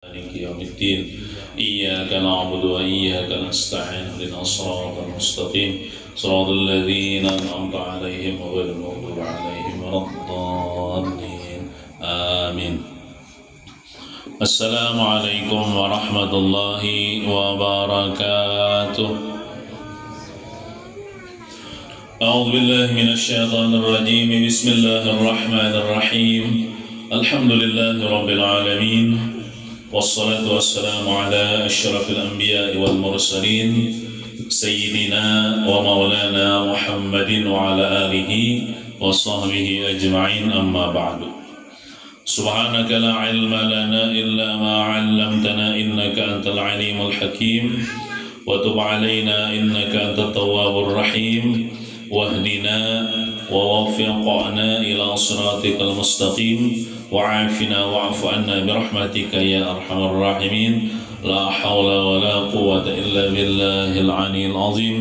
مالك يوم الدين إياك نعبد وإياك نستعين اهدنا الصراط المستقيم صراط الذين أنعمت عليهم غير المغضوب عليهم ولا الضالين آمين. السلام عليكم ورحمة الله وبركاته. أعوذ بالله من الشيطان الرجيم. بسم الله الرحمن الرحيم. الحمد لله رب العالمين والصلاة والسلام على أشرف الأنبياء والمرسلين سيدنا ومولانا محمد وعلى آله وصحبه أجمعين. أما بعد، سبحانك لا علم لنا إلا ما علمتنا إنك أنت العليم الحكيم وتب علينا إنك أنت التواب الرحيم واهدنا ووفقنا إلى صراطك المستقيم وعافنا واعف عنا برحمتك يا أرحم الراحمين. لا حول ولا قوة إلا بالله العلي العظيم.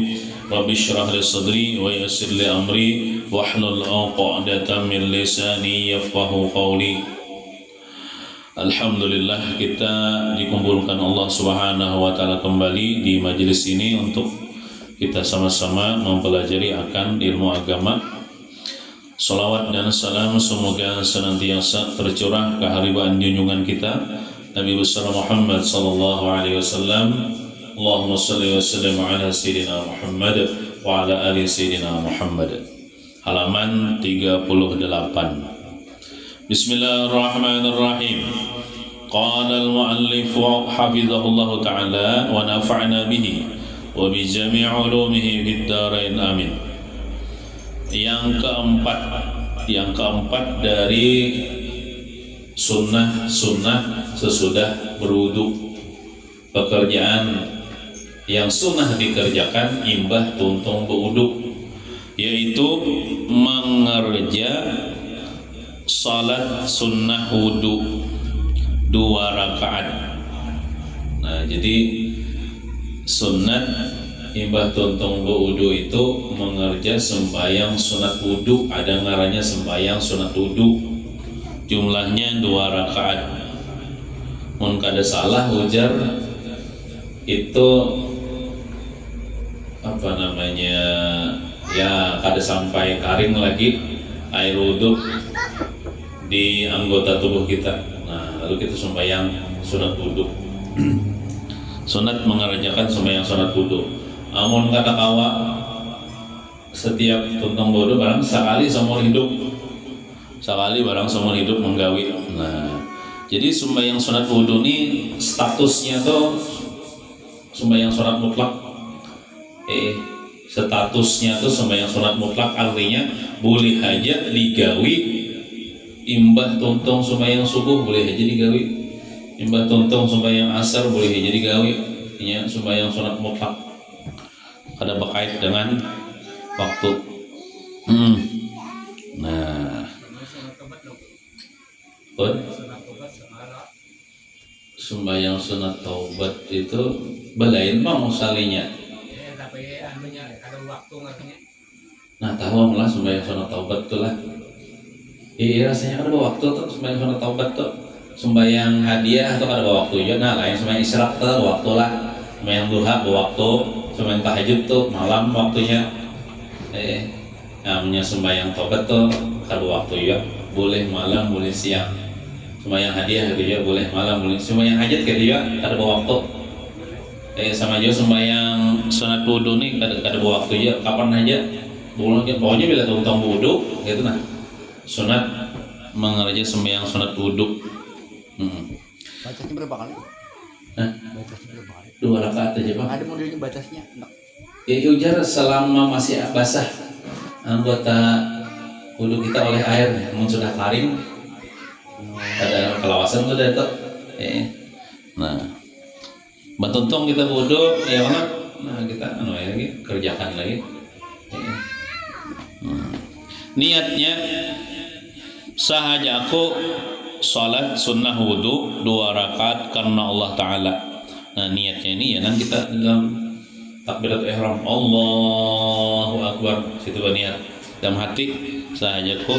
رب اشرح لي صدري ويسر لي أمري واحلل عقدة من لساني يفقهوا قولي. Alhamdulillah, kita dikumpulkan Allah Subhanahu wa taala kembali di majelis ini untuk kita sama-sama mempelajari akan ilmu agama. Salawat dan salam semoga senantiasa tercurah keharibaan junjungan kita Nabi besar Muhammad sallallahu alaihi wasallam. Allahumma shalli wa sallim ala sayyidina Muhammad wa ala ali sayyidina Muhammad. Halaman 38. Bismillahirrahmanirrahim. Qala al-muallif hafizahullah ta'ala wa nafa'na bihi wa bi jami' ulumihi fid dharain amin. Yang keempat dari sunnah sesudah berwudu. Pekerjaan yang sunnah dikerjakan imbah tuntung berwudu, yaitu mengerja salat sunnah wudu 2 rakaat. Nah, jadi sunat imbah tuntung wudu itu mengerja sembahyang sunat wudu. Ada ngarannya sembahyang sunat wudu, jumlahnya 2 rakaat. Mun kada salah ujar itu apa namanya, ya kada sampai karing lagi air wudu di anggota tubuh kita. Nah, lalu kita sembahyang sunat wudu. Sunat mengerjakan sembahyang sunat wudu. Amun kata kawa setiap tuntung wudu barang sekali seumur hidup, menggawi. Nah, jadi sembahyang sunat wudu ini statusnya tuh sembahyang sunat mutlak. Statusnya tuh sembahyang sunat mutlak, artinya boleh aja digawi imbah tuntung sembahyang subuh, boleh aja digawi imbah tuntung sembahyang asar, boleh aja digawi. Ini sembahyang sunat mutlak, ada berkait dengan waktu. Nah, sembahyang sunat taubat itu balain bang usalinya. Nah, tahu lah sembahyang sunat taubat tuh lah. Iya, rasanya ada waktu tuh sembahyang sunat taubat tuh. Sembahyang hadiah atau ada waktu ya. Nah, lain sembahyang isyraq tuh waktu lah. Sembahyang duha waktu, sembahyang tahajud tuh malam waktunya. Namanya sembahyang taubat tuh ada waktu ya. Boleh malam, boleh siang. Sembahyang hadiah gitu ya, boleh malam, boleh. Sembahyang hajat gitu ya, ada waktu. Sama aja sembahyang sunat wudu nih kada waktu ya, kapan aja. Pokoknya bila tuntung wudu gitu nah. Sunat mengerja sembahyang sunat wudu. Bacanya berapa kali? Nah, Bacanya berapa kali? 2 rakaat aja bang. Ada modelnya bacanya? Enggak. Ya ujar selama masih basah anggota wudu kita oleh air, namun sudah kering ada kelawasan tuh dari itu. Nah, batuntong kita wudu ya kan? Nah, kita lagi kerjakan lagi. Niatnya sahaja aku salat sunnah wudu 2 rakaat karena Allah Ta'ala. Nah, niatnya ini ya kan kita dalam takbiratul ihram Allahu Akbar, situ niat dalam hati sahaja aku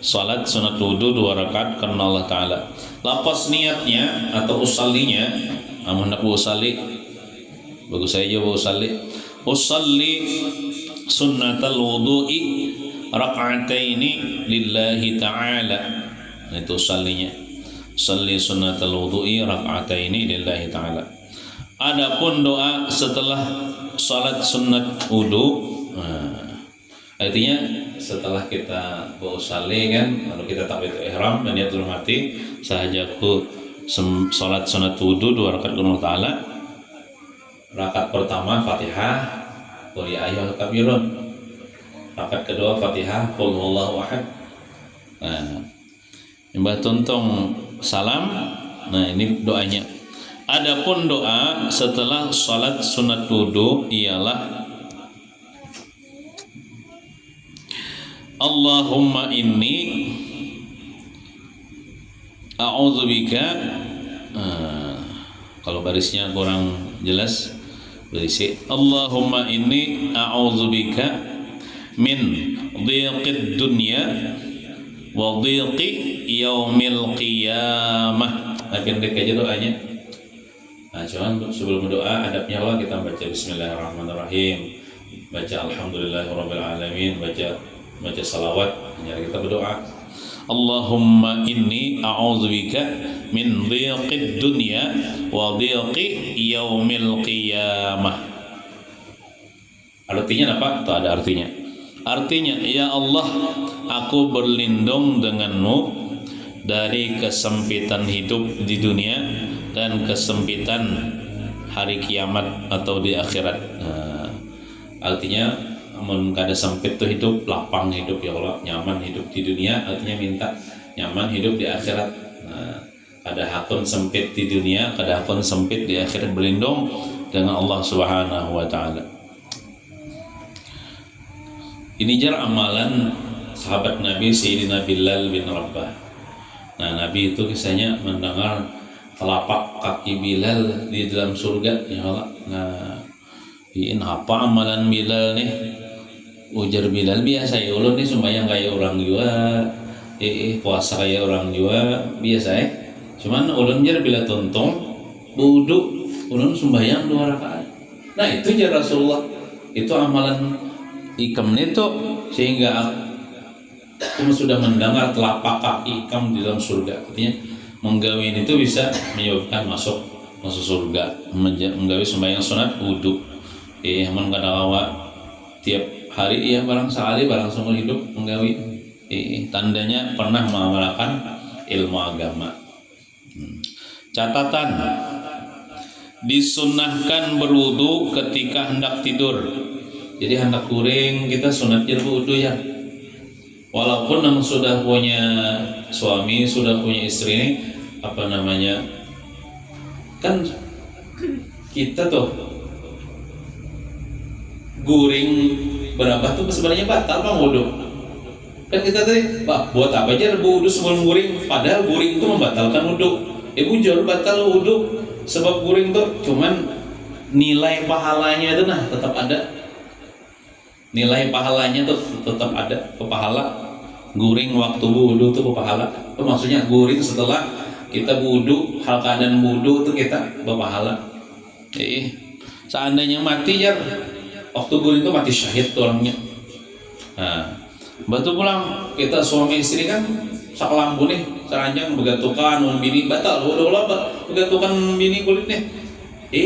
salat sunat wudu 2 rakaat karena Allah Ta'ala. Lapas niatnya atau usallinya, amun nak usalli, bagus saja usalli. Usalli sunnatal wudu'i raka'ataini lillahi ta'ala. Itu usallinya. Usalli sunnatal wudu'i raka'ataini lillahi ta'ala. Adapun doa setelah salat sunat wudu, artinya setelah kita usalli kan, lalu kita takbiratul ihram dan niatul mati, sahajaku salat sunat wudu 2 rakaat Allah Ta'ala. Rakaat pertama Fatihah, qul ya ayyuhal kafirun. Rakaat kedua Fatihah, qul huwallahu ahad. Nah, Mbah Tuntong salam. Nah, ini doanya. Adapun doa setelah salat sunat wudu ialah Allahumma inni a'udzubika. Kalau barisnya kurang jelas, berisi Allahumma inni a'udzubika min dhiqid dunya wa dhiqi yaumil qiyamah. Pendek aja doanya. Nah, cuman sebelum doa adabnya Allah kita baca Bismillahirrahmanirrahim, baca Alhamdulillahirabbil alamin, baca salawat, nyari kita berdoa. Allahumma inni a'udzubika min dhiqid dunya wa dhiqi yaumil qiyamah. Artinya apa? Itu ada artinya. Artinya, ya Allah, aku berlindung denganmu dari kesempitan hidup di dunia dan kesempitan hari kiamat atau di akhirat. Artinya amun kada sempit tuh hidup, lapang hidup ya Allah, nyaman hidup di dunia, artinya minta nyaman hidup di akhirat. Kada hakun sempit di dunia, kada hakun sempit di akhirat, berlindung dengan Allah Subhanahu wa taala. Ini jar amalan sahabat Nabi Sayyidina Bilal bin Rabah. Nah, Nabi itu kisahnya mendengar telapak kaki Bilal di dalam surga ya Allah. Nah, ini apa amalan Bilal nih? Ujar Bilal, biasa ya ulun nih sembahyang kayak orang juga, puasa kayak orang juga, biasa ya. Cuman ulun jar bila tuntung wudu, ulun sembahyang 2 rakaat. Nah, itu jar Rasulullah. Itu amalan ikam itu, sehingga aku sudah mendengar telapak kaki ikam di dalam surga. Artinya menggawin itu bisa menyebabkan masuk surga. Menggawi sembahyang sunat wudu. Mengkadawa tiap hari ya barang sekali barang seumur hidup menggawi. Tandanya pernah mengamalkan ilmu agama. Catatan, disunnahkan berwudu ketika hendak tidur. Jadi hendak kuring kita sunatnya berwudu ya. Walaupun yang sudah punya suami, sudah punya istri ini, apa namanya, kan kita tuh guring berapa tuh sebenarnya batal Pak wudu. Kan kita tadi, Pak, buat apa aja wudu sebelum guring? Padahal guring itu membatalkan wudu. Bujur batal wudu sebab guring tuh cuman nilai pahalanya itu tetap ada. Nilai pahalanya tuh tetap ada, pahala guring waktu wudu tuh pahala. Itu maksudnya guring setelah kita wudu, hal keadaan wudu tuh kita berpahala. Seandainya mati ya waktu guring itu mati syahid tuh orangnya. Nah, batu pulang kita suami istri kan sakalambu nih, seranjang begatukan bini batal, udah begatukan bini kulit nih.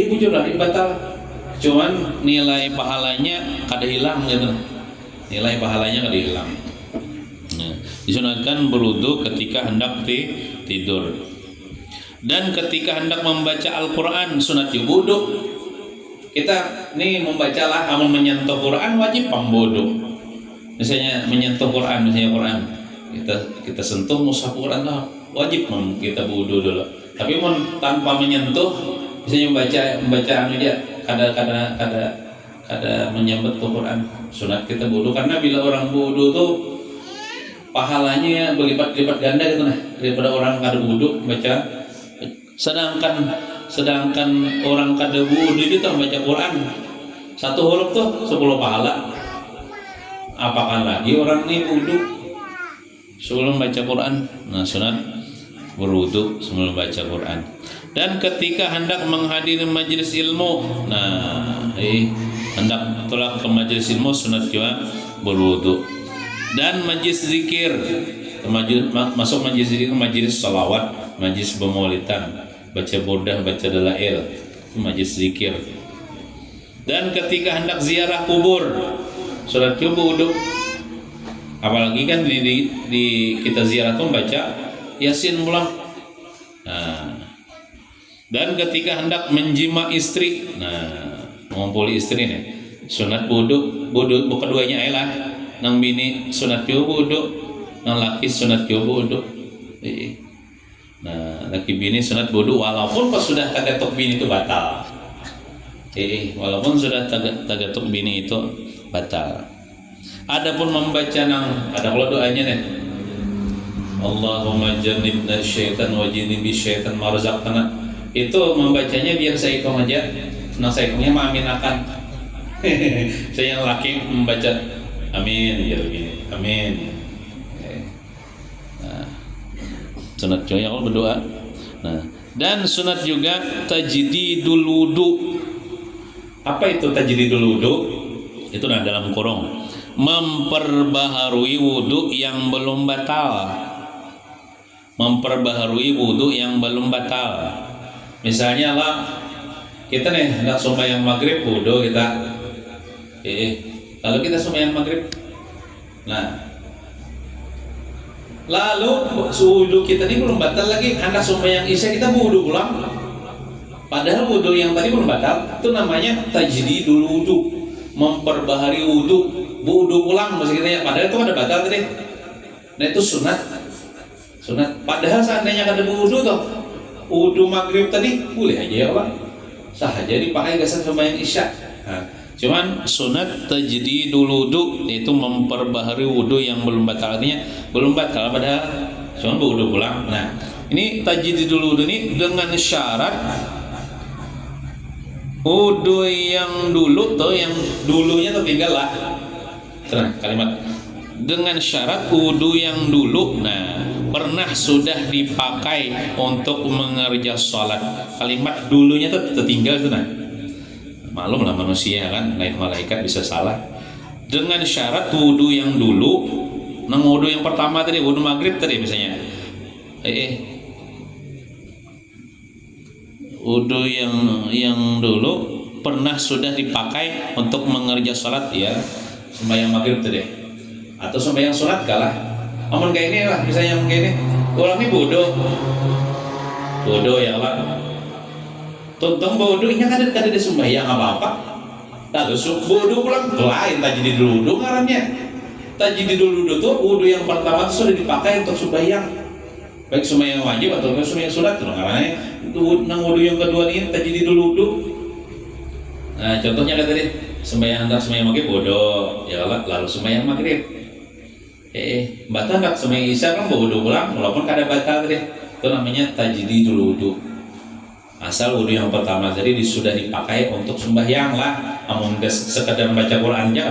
Bujur lah batal. Cuman nilai pahalanya kada hilang gitu. Nilai pahalanya kada hilang. Nah, disunatkan berwudu ketika hendak tidur. Dan ketika hendak membaca Al-Qur'an sunat wudu. Kita nih membacalah, amun menyentuh Quran wajib pambodo. Misalnya menyentuh Quran, kita sentuh mushaf Quran lah, wajib kita wudu dulu. Tapi tanpa menyentuh, misalnya membaca aja kada menyambut Quran, sunat kita wudu. Karena bila orang wudu tuh pahalanya berlipat-lipat ganda gitu daripada orang kada wudu baca. Sedangkan orang kada wudu itu baca Quran, satu huruf tuh 10 pahala. Apakah lagi orang ini wudu? sebelum baca Quran. Nah, sunat berwudu sebelum baca Quran. Dan ketika hendak menghadiri majelis ilmu, nah, hendak tolak ke majelis ilmu, sunat juga berwudu. Dan majelis zikir, masuk majelis zikir, majelis salawat, majelis pemaulidan, baca burdah, baca dalail, itu majelis zikir. Dan ketika hendak ziarah kubur, sunat juga berwudu. Apalagi kan di kita ziarah tuh baca Yasin pulang. Nah, dan ketika hendak menjima istri, nah, mengumpuli istri nih, sunat wudu keduanya lah. Nang bini sunat wudu, nang laki sunat wudu. Nah, laki bini sunat wudu walaupun pas sudah tagatok bini itu batal. Walaupun sudah tagatok bini itu batal. Adapun membaca ada kalau doanya nih, Allahumma jannibna syaitan wa janibi syaitan ma razaqtana. Itu membacanya biar saya ikut aja. Nah, saya ikutnya mengaminakan. Saya yang laki membaca amin ya begini. Amin. Nah, sunat juga kalau berdoa. Nah, dan sunat juga tajdidul wudu. Apa itu tajdidul wudu? Itu dalam kurung memperbaharui wudu yang belum batal. Memperbaharui wudu yang belum batal. Misalnya lah, kita nih hendak sembahyang maghrib wudu kita. Lalu kita sembahyang maghrib. Nah, lalu wudu kita ini belum batal lagi, hendak sembahyang isya kita wudu ulang. Padahal wudu yang tadi belum batal, itu namanya tajdidul wudu, memperbaharui wudu ulang maksud kita ya. Padahal itu ada batal tadi. Nah, itu sunat. Padahal seandainya ada wudu tuh, wudu maghrib tadi boleh aja ya Allah, sah aja dipakai gasan sembahyang isya. Nah, cuman sunat tajdidul wudu itu memperbaharui wudu yang belum batal, artinya belum batal padahal cuman wudu ulang. Nah, ini tajdidul wudu ini dengan syarat wudu yang dulu tuh, yang dulunya tertinggal lah. Tenang, kalimat dengan syarat wudu yang dulu, nah, pernah sudah dipakai untuk mengerja sholat. Kalimat dulunya tuh tertinggal tuh, nah. Malum lah manusia kan, lain malaikat bisa salah. Dengan syarat wudu yang dulu, nang wudu yang pertama tadi, wudu maghrib tadi misalnya. Wudu yang dulu pernah sudah dipakai untuk mengerja sholat ya. Sembahyang maghrib tadi atau sembahyang sunat kalah. Amun kayak ini lah, misalnya kayak ini, orang ini bodoh ya Allah. Tontong bodohnya kan ada di sembahyang apa-apa. Lalu bodoh pulang lain tajdidul wudu ngarannya. Tajdidul wudu tuh wudu yang pertama tuh sudah dipakai untuk sembahyang. Baik sembahyang wajib atau sembahyang sunat tuh ngarannya. Nang wudu yang kedua ini tajdidul wudu. Nah, contohnya kata tadi sembahyang maghrib bodoh ya Allah, lalu sembahyang maghrib batal nggak sembahyang isya kan wudu ulang walaupun kada batal tadi, itu namanya tajdidul wudu. Asal wudu yang pertama tadi sudah dipakai untuk sembahyang lah, amun sekedar baca Quran aja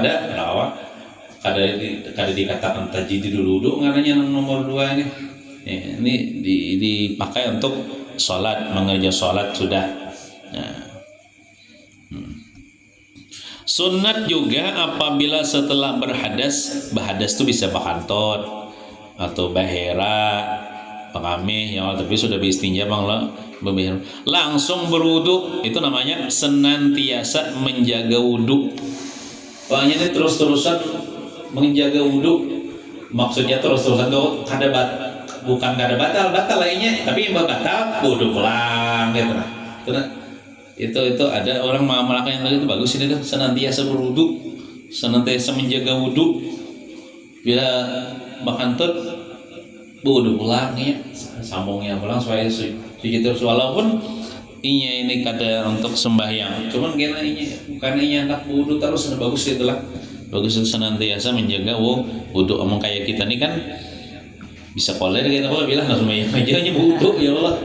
kada dikatakan tajdidul wudu. Ngaranya nomor 2 ini dipakai untuk sholat, mengerja sholat sudah. Nah, sunat juga apabila setelah berhadas itu bisa bakantot atau bahera, pakamih ya, tapi sudah beristinja langsung berwudu, itu namanya senantiasa menjaga wudu. Pokoknya ini terus-terusan menjaga wudu, maksudnya terus-terusan tuh bukan kada batal lainnya, tapi yang batal wudu pulang gitu. Itu ada orang mengamalkan yang lagi itu bagus ini tuh, senantiasa berwudu, senantiasa menjaga wudu. Bila bakantut wudu pulang ya, sambungnya pulang supaya suci terus, walaupun ini kada untuk sembahyang, cuman karena ini anak wudu terus sudah bagus itu lah. Bagus itu senantiasa menjaga wudu. Omong kayak kita nih kan bisa koler kita kalau bilang nggak sembahyang aja hanya wudu ya Allah.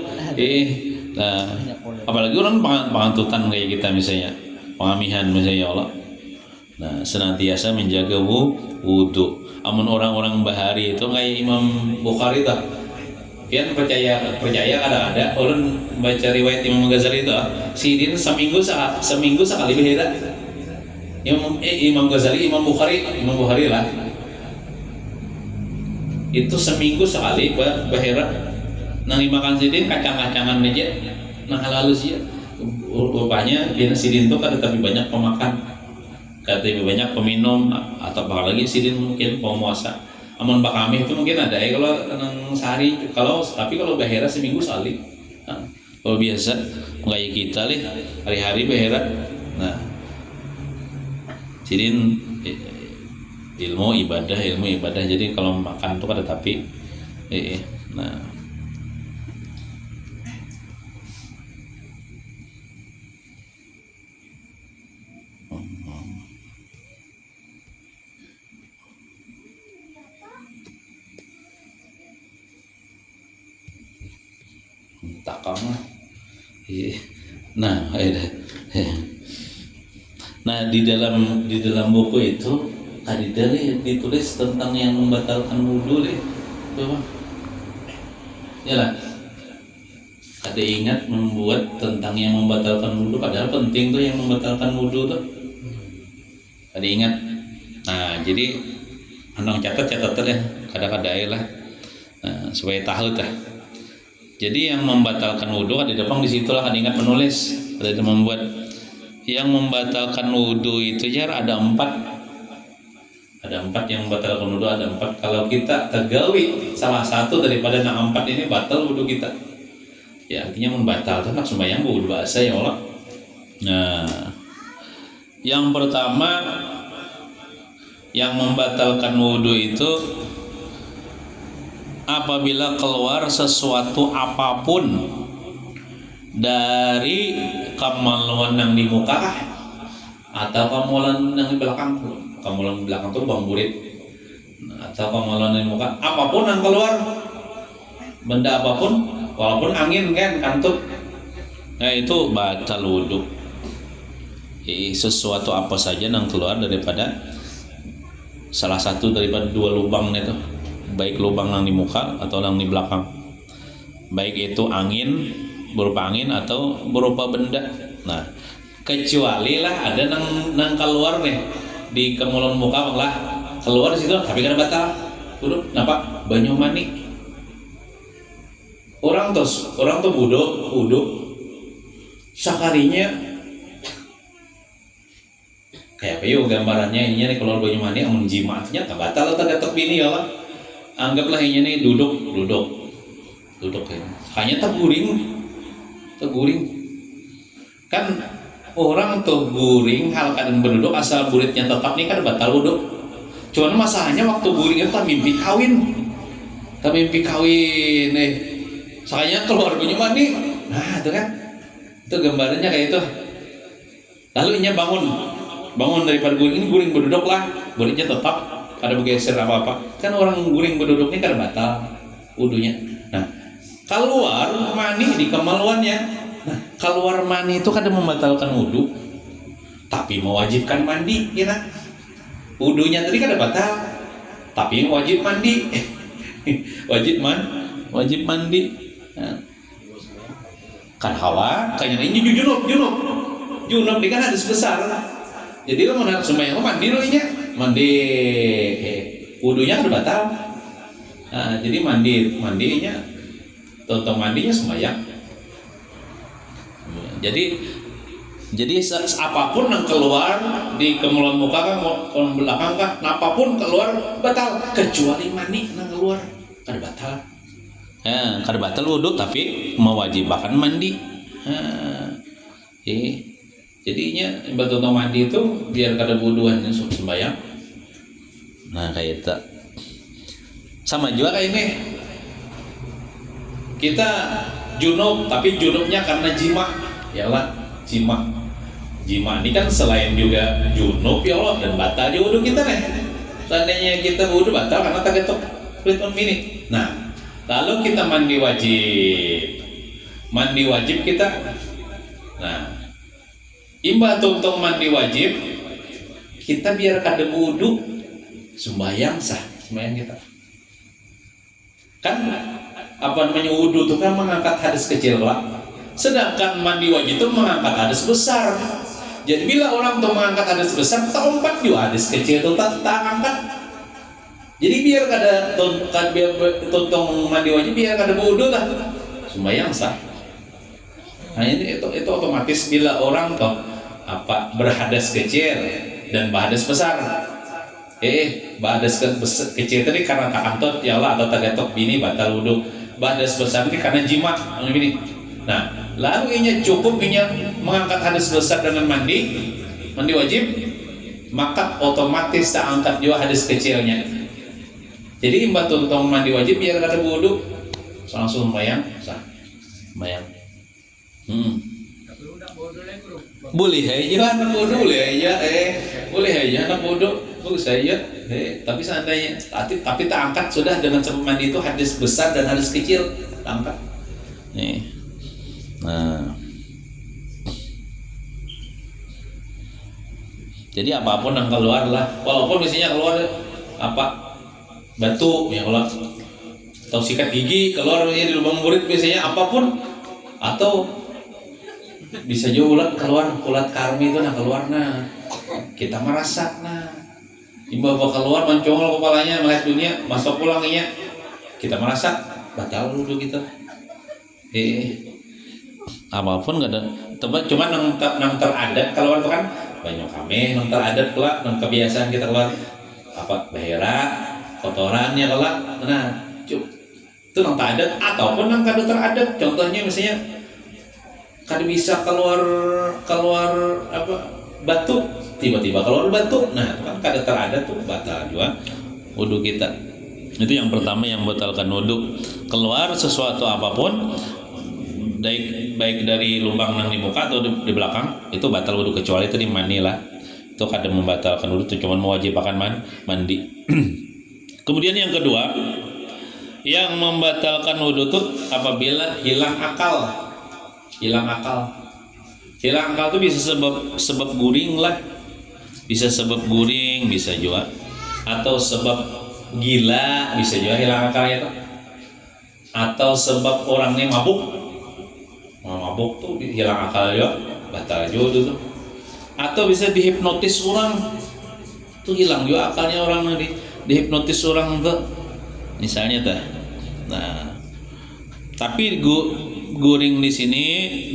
Nah, apalagi orang pengantutan kayak kita misalnya, pengamihan misalnya ya Allah. Nah, senantiasa menjaga wudu. amun orang-orang bahari itu kayak Imam Bukhari tuh. Pian percaya ada orang baca riwayat Imam Ghazali itu sidin seminggu sekali behera. Imam Ghazali, Imam Bukhari lah. Itu seminggu sekali bahera nang dimakan sidin kacang-kacangan aja nah halus ya. Rupanya sidin itu kan tapi banyak pemakan, tapi banyak peminum atau apalagi sidin mungkin pemuasa. Amun bakami itu mungkin ada ya kalau sehari, tapi kalau bahera seminggu sekali. Nah, kalau biasa kayak kita nih hari-hari bahera. Nah, sidin ilmu ibadah. Jadi kalau makan tuh ada tapi nah. Takang nah di dalam buku itu tadi ditulis tentang yang membatalkan wudhu ya lah ada ingat membuat tentang yang membatalkan wudhu, padahal penting tuh yang membatalkan wudhu tuh ada ingat. Nah jadi anong catat ya kadang-kadang lah supaya tahu tah. Jadi yang membatalkan wudhu ada depan di situ lah kan ingat menulis ada membuat yang membatalkan wudhu itu ada 4 yang membatalkan wudhu ada 4. Kalau kita tegawi salah satu daripada 4 ini batal wudhu kita ya artinya membatalkan nak sembahyang wudhu bahasa ya Allah. Nah yang pertama yang membatalkan wudhu itu apabila keluar sesuatu apapun dari kemaluan yang di muka atau kemaluan yang di belakang. Kemaluan di belakang itu bang burit atau kemaluan di muka, apapun yang keluar, benda apapun, walaupun angin kan kantut, nah itu batal wudhu. Sesuatu apa saja yang keluar daripada salah satu daripada 2 lubang itu, baik lubang yang di muka atau yang di belakang, baik itu angin berupa angin atau berupa benda. Nah kecuali lah ada nang keluar nih di kemulon muka lah keluar situ tapi kan batal wudhu. Kenapa? Banyu mani. Orang tuh wudhu sakarinya kayak apa yuk gambarannya ininya nih keluar banyu mani amun jimatnya tak batal atau gatok bini ya lah. Anggaplah ini nih duduk ya. Hanya teguring kan orang tuh guring hal kadang berduduk asal buritnya tetap nih kan batal wudhu. Cuman masalahnya waktu guring itu tak mimpi kawin sakanya keluar banyu mani. Nah itu kan itu gambarnya kayak itu. Lalu inya bangun daripada guring berduduk lah, buritnya tetap ada bergeser apa kan orang guring berduduk ini kan batal wudhunya. Nah keluar mani di kemaluannya. Nah keluar mani itu kadang membatalkan wudhu tapi mewajibkan mandi ya. Wudhunya tadi kan batal tapi wajib mandi. wajib mandi. Nah, kan hawa kayaknya ini junub ini kan hadis besar. Jadi lo mau sembahyang mandi lo inya mandi wudhunya kan batal. Nah, jadi mandinya tonton mandinya sembahyang. Jadi apapun yang keluar di kemuluan muka kan mau belakang kan, apapun keluar batal kecuali mani yang keluar kan batal. Kan batal wudhu tapi mewajibkan mandi. Jadinya tonton mandi itu biar kada wudhuan sembahyang. Nah kayak itu sama juga kayak ini. Kita junub tapi junubnya karena jima ya Allah. Jima ini kan selain juga junub ya Allah dan batal juga wudhu kita nih. Seandainya kita wudhu batal karena tak ketok ritme ini. Nah lalu kita mandi wajib kita. Nah imba tong mandi wajib kita biar kada wudhu sembahyang sah. sembahyang kita. Kan apa namanya wudu itu kan mengangkat hadas kecil lah. Sedangkan mandi wajib itu mengangkat hadas besar. Jadi bila orang tuh mengangkat hadas besar, tak umpat juga hadas kecil itu tak angkat. Jadi biar kada tuntung mandi wajib biar kada wudu lah. Sembahyang sah. Nah itu otomatis bila orang tuh berhadas kecil dan berhadas besar. Badas kecil tadi karena tak kantut ya Allah atau tagatok bini batal wudu. Badas besar ini karena jima ini. Nah, lalu inya cukup inya mengangkat hadas besar dengan mandi wajib, maka otomatis tak angkat juga hadas kecilnya. Jadi imba tuntung mandi wajib biar ada wudu, langsung sembahyang sah. Sembahyang. Boleh aja anak wudu, boleh aja anak wudu, bagus aja. Tapi seandainya, tapi tak angkat sudah dengan sebelum mandi itu hadas besar dan hadas kecil, tak angkat. Nih, nah, jadi apapun yang keluar lah, walaupun misalnya keluar batu, ya kalau atau sikat gigi keluar di lubang murid biasanya apapun, atau bisa juga keluar kulat karmi itu keluar kita merasa imba keluar mencongol kepalanya melihat dunia masuk pulang kita merasa batal wudu kita. Apapun nggak ada tempat cuma nang teradat keluar itu kan banyak kami nang teradat kelak nang kebiasaan kita keluar bahera kotorannya kelak itu nang teradat ataupun nang kada teradat. Contohnya misalnya kada bisa keluar batu tiba-tiba keluar batu, nah itu kan kada teradat tuh batal juga wudu kita. Itu yang pertama yang batalkan wudu, keluar sesuatu apapun baik dari lubang nang di muka atau di belakang itu batal wudu, kecuali itu di mani lah, itu kada membatalkan wudu, itu cuma mewajibkan mandi. Kemudian yang kedua yang membatalkan wudu itu apabila hilang akal itu bisa sebab guring lah, bisa sebab guring bisa juga, atau sebab gila bisa juga hilang akalnya itu, atau sebab orangnya mabuk tuh hilang akal juga batal juga tuh, atau bisa dihipnotis orang tuh hilang juga akalnya orang dihipnotis orang tuh misalnya tuh. Nah tapi guring di sini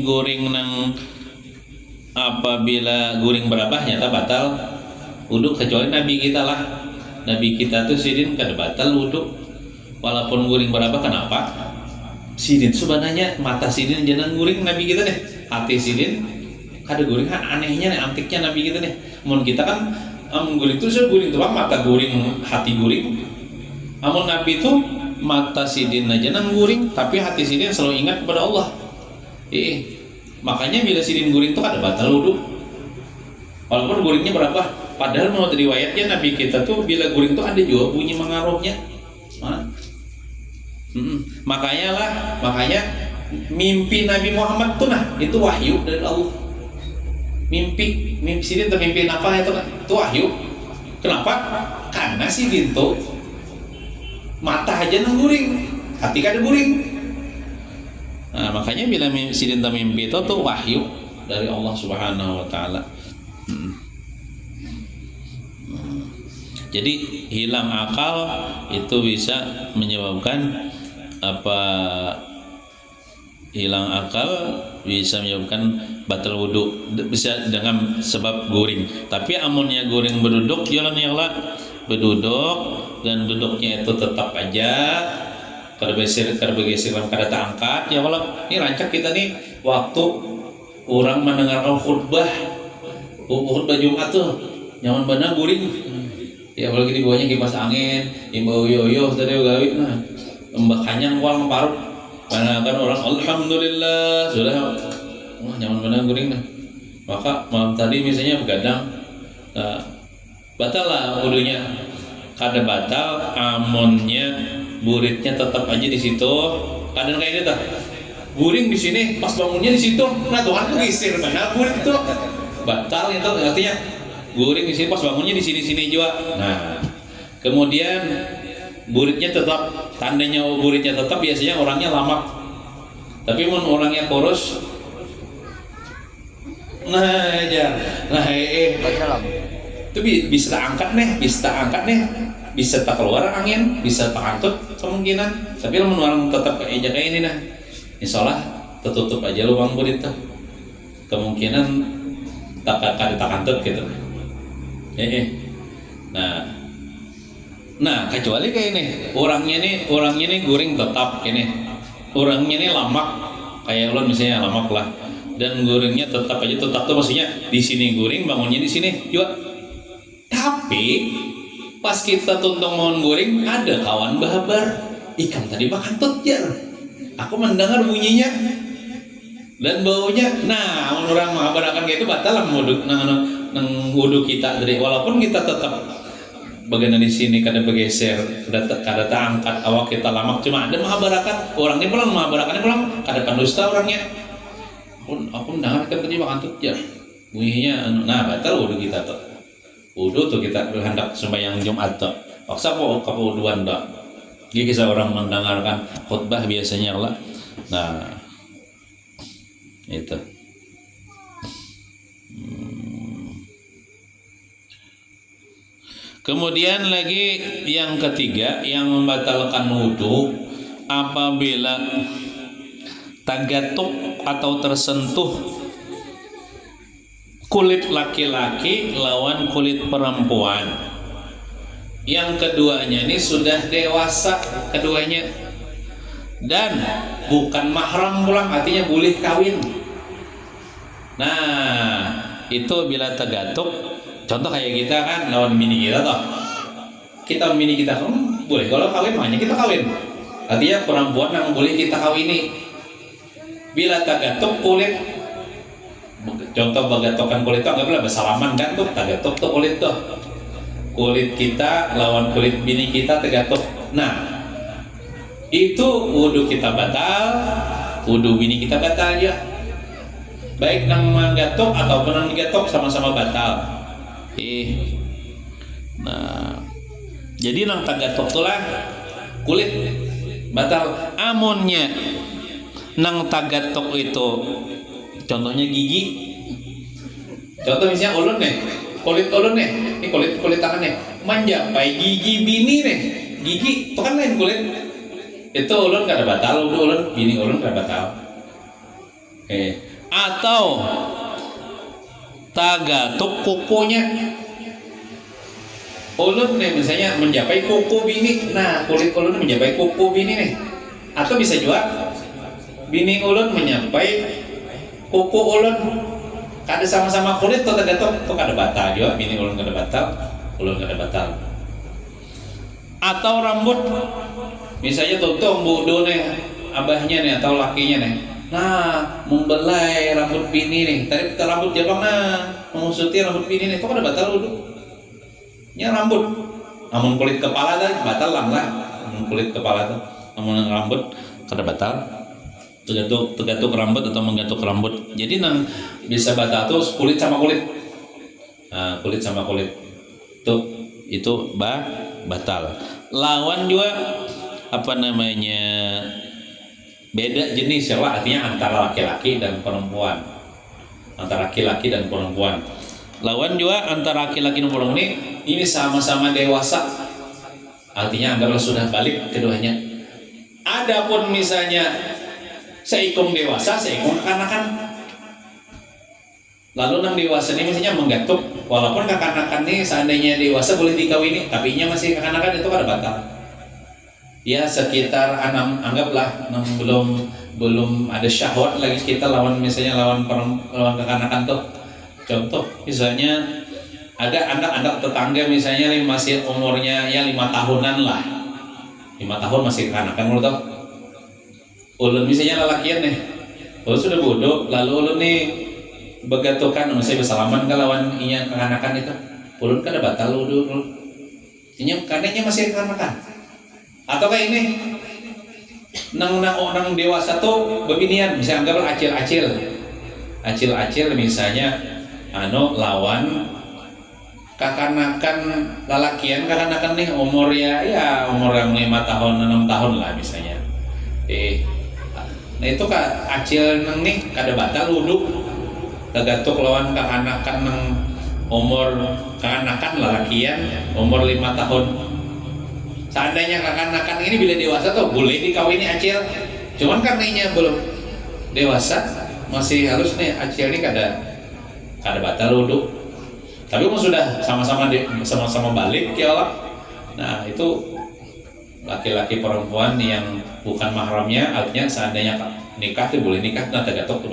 guring nang apabila guring berapa nyata batal wudu, kecuali nabi kita tuh sidin kada batal wudu walaupun guring berapa. Kenapa? Sidin sebenarnya mata sidin jangan guring nabi kita deh, hati sidin kada guring. Anehnya antiknya nabi kita deh. Mun kita kan guring tuh guring tuh mata guring hati guring. Amun nabi tuh mata sidin aja nang guring tapi hati sidin selalu ingat kepada Allah. Makanya bila sidin guring itu kada batal wudu walaupun guringnya berapa. Padahal menurut riwayatnya nabi kita tuh bila guring itu ada juga bunyi mengaruhnya. Makanya mimpi Nabi Muhammad tuh itu wahyu dari Allah. Mimpi sidin tuh mimpi apa itu kan? Itu wahyu. Kenapa? Karena sidin tuh mata aja nang guring, hati kada guring. Nah, makanya bila sidin tuh mimpi itu tuh wahyu dari Allah Subhanahu wa taala. Jadi hilang akal itu bisa menyebabkan hilang akal bisa menyebabkan batal wudu, bisa dengan sebab guring. Tapi amunnya guring berduduk jalan yang lah berduduk dan duduknya itu tetap aja kada bergeser kada terangkat ya. Kalau ini rancak kita nih waktu orang mendengarkan khutbah Jumat tuh nyaman benar guring ya, apalagi di bawahnya kipas angin imbau yoyo tadi gawe mbak kanyang wal parut karena kan orang alhamdulillah sudah nyaman benar guring maka malam tadi misalnya begadang batal lah wudunya. Kada batal amonnya buritnya tetap aja di situ. Kadang kayak gitu guring di sini pas bangunnya di situ, nah Tuhan tuh geser mana burit tuh batal itu artinya guring di sini pas bangunnya di sini juga. Nah kemudian buritnya tetap, tandanya buritnya tetap biasanya orangnya lama. Tapi mun orangnya kurus, Berarti dalam. itu bisa tak angkat nih, bisa tak keluar angin, bisa tak angkut kemungkinan. Tapi mun orang tetap kayak ini nah, insya Allah tertutup aja lubang burit tuh. Kemungkinan tak angkut gitu. Nah kecuali kayak ini orangnya nih guring tetap ini, orangnya ini lamak kayak ulun misalnya lamak lah, dan guringnya tetap tuh maksudnya di sini guring, bangunnya di sini juga. Tapi pas kita tuntung mohon guring ada kawan bahabar ikan tadi makan tutjar, aku mendengar bunyinya dan baunya. Nah orang mahabar akan kayak itu batal wudhu nang wudhu kita dari, walaupun kita tetap bagian di sini kada bergeser, kada angkat awak kita lamak, cuma ada mahabarakan orangnya pulang, mahabarakannya pulang kada pendusta orangnya. Aku mendengar kan tadi makan tutjar bunyinya, nah batal wudhu kita tuh. Wudhu tuh kita hendak sembahyang Jumat tuh, paksa kok kewuduan dah. Jadi kisah orang mendengarkan khutbah biasanya lah. Nah itu. Kemudian lagi yang ketiga yang membatalkan wudhu apabila tagatuk atau tersentuh kulit laki-laki lawan kulit perempuan. Yang keduanya ini sudah dewasa keduanya dan bukan mahram pulang, artinya boleh kawin. Nah itu bila tagatuk. Contoh kayak kita kan lawan bini kita toh, kita bini kita boleh kalau kawin makanya kita kawin, artinya perempuan yang boleh kita kawini. Bila tagatuk kulit, contoh bagatokan kulit itu anggaplah bersalaman kan tuh, tagatuk tuh kulit tuh, kulit kita lawan kulit bini kita tagatuk. Nah itu wudhu kita batal, wudhu bini kita batal ya, baik nang menggatok ataupun nang digatok sama-sama batal. Nah, jadi nang tagatok tulah kulit batal. Amonnya nang tagatok itu contohnya gigi. Contoh misalnya ulun nih, kulit ulun nih, ini kulit tangan nih, menjapai gigi bini nih, gigi itu kan lain kulit. Itu ulun kada batal, ulun bini ulun kada batal. Atau tagatuk kukunya ulun nih misalnya menjapai kuku bini, nah kulit ulun menjapai kuku bini nih, atau bisa juga bini ulun menyapai kuku ulun, kada sama-sama kulit atau tagatuk tuh kada batal juga, bini ulun kada batal, ulun kada batal. Atau rambut misalnya tutung budo nih abahnya nih atau lakinya nih, nah membelai rambut bini nih, tadi rambut jabang mengusuti rambut bini nih, itu kada batal wudhu nya rambut. Namun kulit kepala tadi batal lah, namun kulit kepala tuh, namun rambut kada batal. Tergantung rambut atau menggantung rambut. Jadi nang bisa batal tuh kulit sama kulit. Nah, kulit sama kulit tuh itu batal. Lawan juga apa namanya, beda jenis ya lah, artinya antara laki-laki dan perempuan, antara laki-laki dan perempuan. Lawan juga antara laki-laki dan perempuan ini sama-sama dewasa, artinya anggaplah sudah balik keduanya. Adapun misalnya seikung dewasa, seikung kekanakan, lalu nang dewasa ini misalnya menggatuk, walaupun kekanakan ini seandainya dewasa boleh dikawini, tapi nya masih kekanakan, itu kada batal. Ya sekitar 6, anggaplah belum ada syahwat lagi kita lawan misalnya lawan kekanakan tuh. Contoh misalnya ada anak-anak tetangga misalnya masih umurnya ya 5 tahunan lah, 5 tahun masih kekanakan menurut tau. Ulun misalnya lelakian nih, ulun sudah bodoh, lalu ulun nih begatukan misalnya bersalaman kan lawan inya kekanakan itu, ulun kada batal ulun. Inya kanenya masih kekanakan. Atau kayak ini nang dewasa tuh beginian, bisa anggaplah acil-acil misalnya lawan kakanakan lalakian, kakanakan nih umur ya umur yang 5 tahun 6 tahun lah misalnya. Nah itu acil neng nih kada batal wudhu, tagatuk lawan kakanakan neng umur kakanakan lalakian umur 5 tahun. Seandainya kakanakan ini bila dewasa tuh boleh dikawini acil, cuman karena belum dewasa masih halus nih acil ini kada batal wudhu. Tapi mau sudah sama-sama balik ya Allah. Nah itu laki-laki perempuan yang bukan mahramnya, artinya seandainya nikah tuh boleh nikah, nah tagatok tuh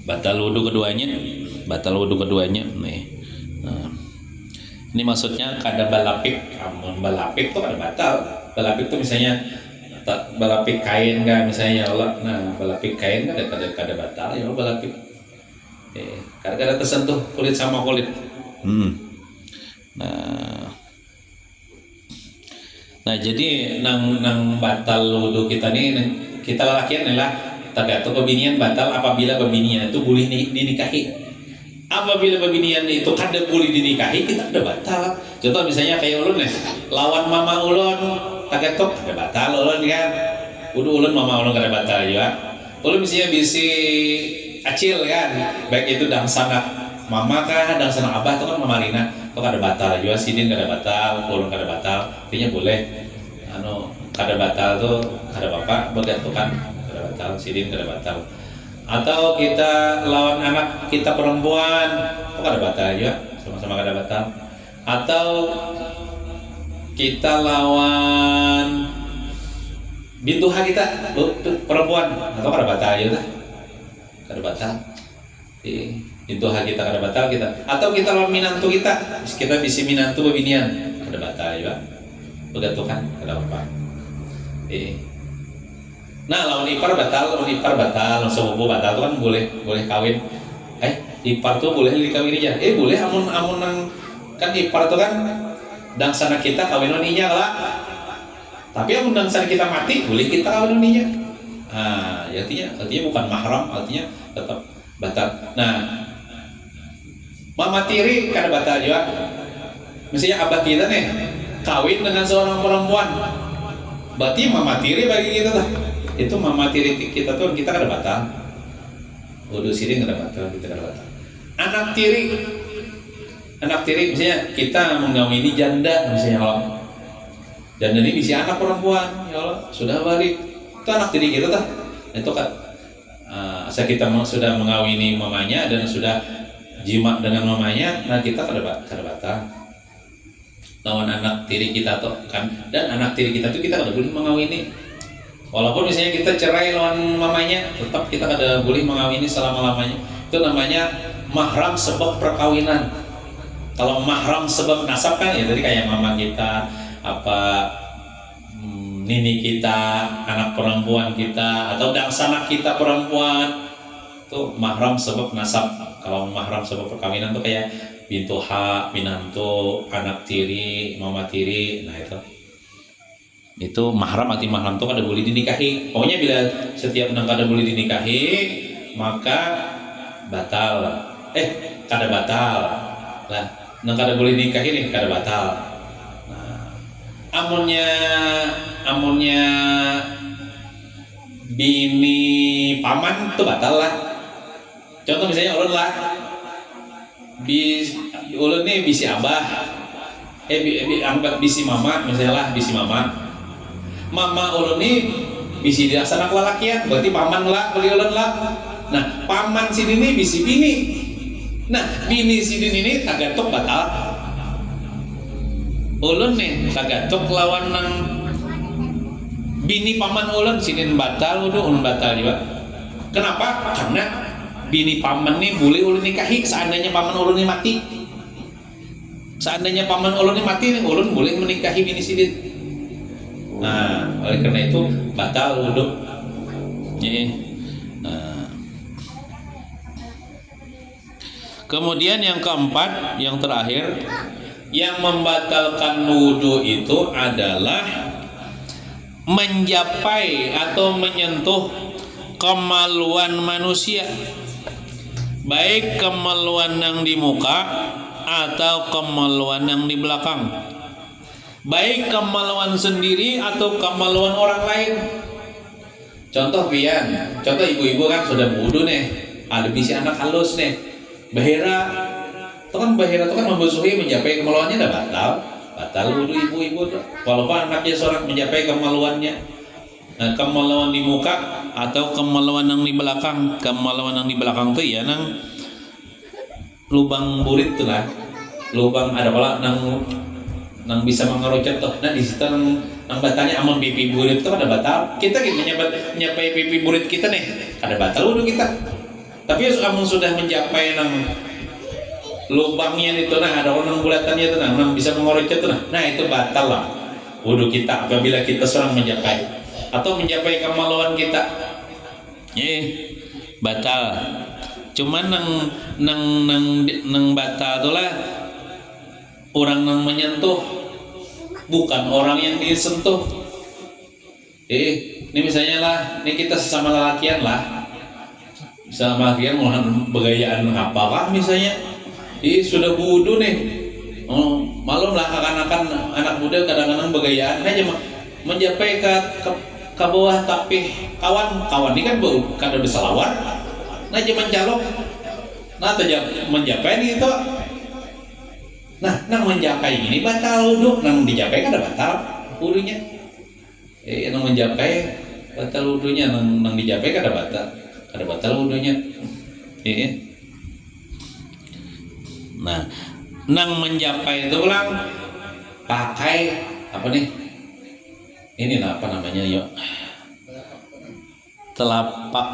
batal wudhu keduanya nih. Nah, ini maksudnya kada balapik, amun balapik tuh kada batal. Balapik tuh misalnya balapik kain kan misalnya ya Allah. Nah balapik kain kada batal ya Allah balapik. Kada tersentuh kulit sama kulit. Nah jadi nang batal wudhu kita nih, kita lelakian adalah tagatuk bebinian batal apabila bebinian itu boleh dinikahi. Apabila bebinian itu kada boleh dinikahi, kita kada batal. Contoh misalnya kayak ulun nih, lawan mama ulun tagatuk kada batal ulun kan. Wudhu ulun mama ulun kada batal juga. Ulun misalnya bisi acil kan, baik itu dangsanak mama kah, dangsanak abah itu kan mama Rina, itu kada batal juga. Sidin kada batal, ulun kada batal, artinya boleh. Kada batal tuh kada bapak bergantungan kada batal, sidin kada batal. Atau kita lawan anak kita perempuan, itu kada batal juga, sama-sama kada batal. Atau kita lawan bintuha kita perempuan, atau kada batal juga, kada batal. Bintuha kita kada batal kita. Atau kita lawan minantu kita bisi minantu bebinian, kada batal juga, bergantungan kada apa. Nah lawan ipar batal, sepupu batal tuh kan boleh kawin. Ipar tuh boleh dikawin aja. Boleh amun kan ipar tuh kan dangsana kita kawin oninya lah. Tapi amun dangsana kita mati boleh kita kawin oninya. Ya artinya bukan mahram, artinya tetap batal. Nah mama tiri kada batal juga. Misalnya abah kita nih kawin dengan seorang perempuan, berarti mama tiri bagi kita lah. Itu mama tiri kita tuh kita kada batal. Wudhu sidin kada batal, kita kada batal. Anak tiri misalnya kita mengawini janda misalnya Allah. Janda ini bisa anak perempuan ya Allah, sudah balik. Itu anak tiri kita tuh. Itu kan kita sudah mengawini mamanya dan sudah jima dengan mamanya, nah kita kada batal. Lawan anak tiri kita tuh kan, dan anak tiri kita tuh kita kada boleh mengawini. Walaupun misalnya kita cerai lawan mamanya, tetap kita kada boleh mengawini selama-lamanya. Itu namanya mahram sebab perkawinan. Kalau mahram sebab nasab kan ya tadi kayak mama kita, nini kita, anak perempuan kita, atau dangsanak kita perempuan, itu mahram sebab nasab. Kalau mahram sebab perkawinan tuh kayak bintuha, minantu, anak tiri, mama tiri, nah itu mahram. Arti mahram tuh kada boleh dinikahi. Pokoknya bila setiap nang kada boleh dinikahi maka batal. Kada batal lah. Nang kada boleh dinikahi nih kada batal. Nah, amunnya bini paman tuh batal lah. Contoh misalnya ulun lah, ulun nih bisi abah, anggap bisi mama misalnya lah, bisi mama ulun nih bisi dilaksana lalakian, berarti paman lah beli ulun lah. Nah paman sini nih bisi bini, nah bini sini ini tagatok batal. Ulun nih tagatok lawan nang bini paman ulun sini batal, ulun batal juga. Kenapa? Karena bini paman nih boleh ulun nikahi seandainya paman ulun nih mati. Seandainya paman ulun nih mati, ulun boleh menikahi bini sidin. Nah, oleh karena itu batal wudhu. Kemudian yang keempat, yang terakhir, yang membatalkan wudhu itu adalah mencapai atau menyentuh kemaluan manusia, baik kemaluan yang di muka atau kemaluan yang di belakang, baik kemaluan sendiri atau kemaluan orang lain. Contoh contoh ibu-ibu kan sudah wudu nih, ada bisi anak halus nih, bahira itu kan membusuhi mencapai kemaluannya udah batal wudu ibu-ibu tuh. Walaupun anaknya seorang mencapai kemaluannya, kemaluan di muka atau kemaluan yang di belakang. Kemaluan yang di belakang tuh ya nang lubang burit tuh lah, lubang ada pala nang bisa mengerucut tuh. Nah di situ nang batanya amun pipi burit tuh ada batal. Kita gitu menyapai pipi burit kita nih, ada batal wudu kita. Tapi amun sudah mencapai nang lubangnya itu, nah ada orang bulatannya itu, nah bisa mengerucut tuh, nah itu batal lah wudu kita apabila kita seorang mencapai atau mencapai kemaluan kita, batal. Cuman nang batal tuh lah orang nang menyentuh, bukan orang yang disentuh. Ini misalnya lah, ini kita sesama lelakian lah, sesama lelakian mau begayaan apakah misalnya, sudah wudu nih, malum lah akan anak muda kadang-kadang begayaan aja mencapai ke bawah, tapi kawan ini kan kada berselawar, nah aja mencalok, nah atau mencapai nih itu, nah nang mencapai ini batal wudu, nang dicapai kada batal wudunya, nang mencapai batal wudunya, nang dicapai kada batal wudunya, Nah, nang mencapai itu ulang pakai apa nih? Ini apa namanya yuk? Telapak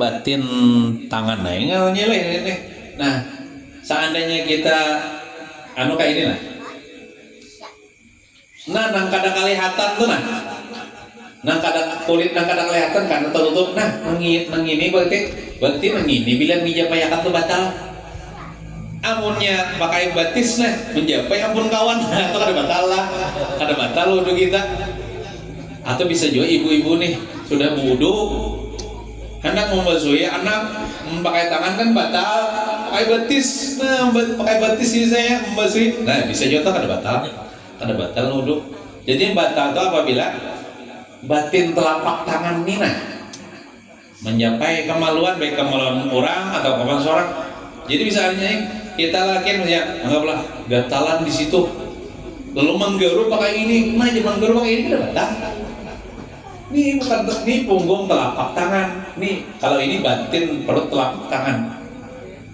batin tangan, nah ini nih. Nah, seandainya kita kayak ini lah. Nah, nang kada kelihatan tuh nah. Nang kada kulit nang kada kelihatan karena tertutup. Nah, nang ini berarti nang ini bila mencapai akan tuh batal. Amunnya pakai batis nah mencapai ampun kawan, nah itu kada batal wudu kita. Atau bisa juga ibu-ibu nih sudah wudu, hendak membasuhi anak, memakai tangan kan batal, pakai batis, nah pakai batis ini saya membasuhi, nah bisa juga kada batal wudu. Jadi batal itu apabila batin telapak tangan ini nah mencapai kemaluan, baik kemaluan orang atau kemaluan seorang. Jadi misalnya kita laki misalnya anggaplah gatalan di situ, lalu menggaru pakai ini, nah jangan menggaru pakai ini kada batal. Nih bukan nih punggung telapak tangan, nih kalau ini batin perut telapak tangan.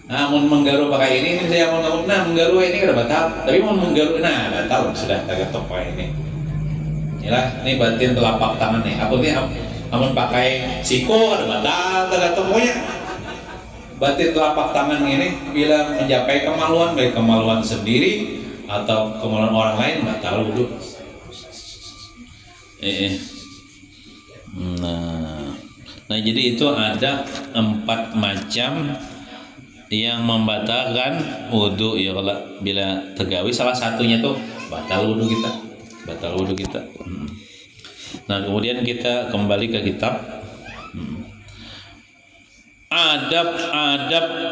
Nah mau menggaru pakai ini misalnya mau menggaru ini kada batal, tapi mau menggaru nah batal sudah agak tok pakai ini. Inilah nih batin telapak tangan nih. Apa nih? Amun pakai siko kada batal, kada tok pokoknya. Batin telapak tangan ini bila mencapai kemaluan, baik kemaluan sendiri atau kemaluan orang lain batal wudu. Nah jadi itu ada 4 macam yang membatalkan wudu ya, kalau bila tergawi salah satunya tuh batal wudu kita. Nah kemudian kita kembali ke kitab. Adab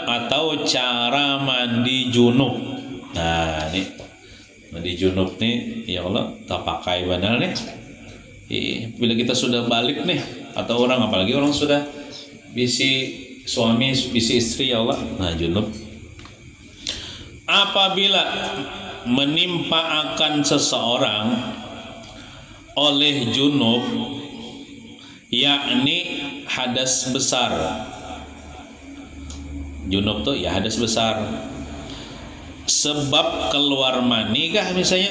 atau cara mandi junub. Nah ini mandi junub nih ya Allah tak pakai benar nih. Bila kita sudah balik nih, atau orang apalagi orang sudah bisi suami bisi istri ya Allah, nah junub apabila menimpa akan seseorang oleh junub, yakni hadas besar. Junub tuh ya hadas besar sebab keluar mani kah misalnya.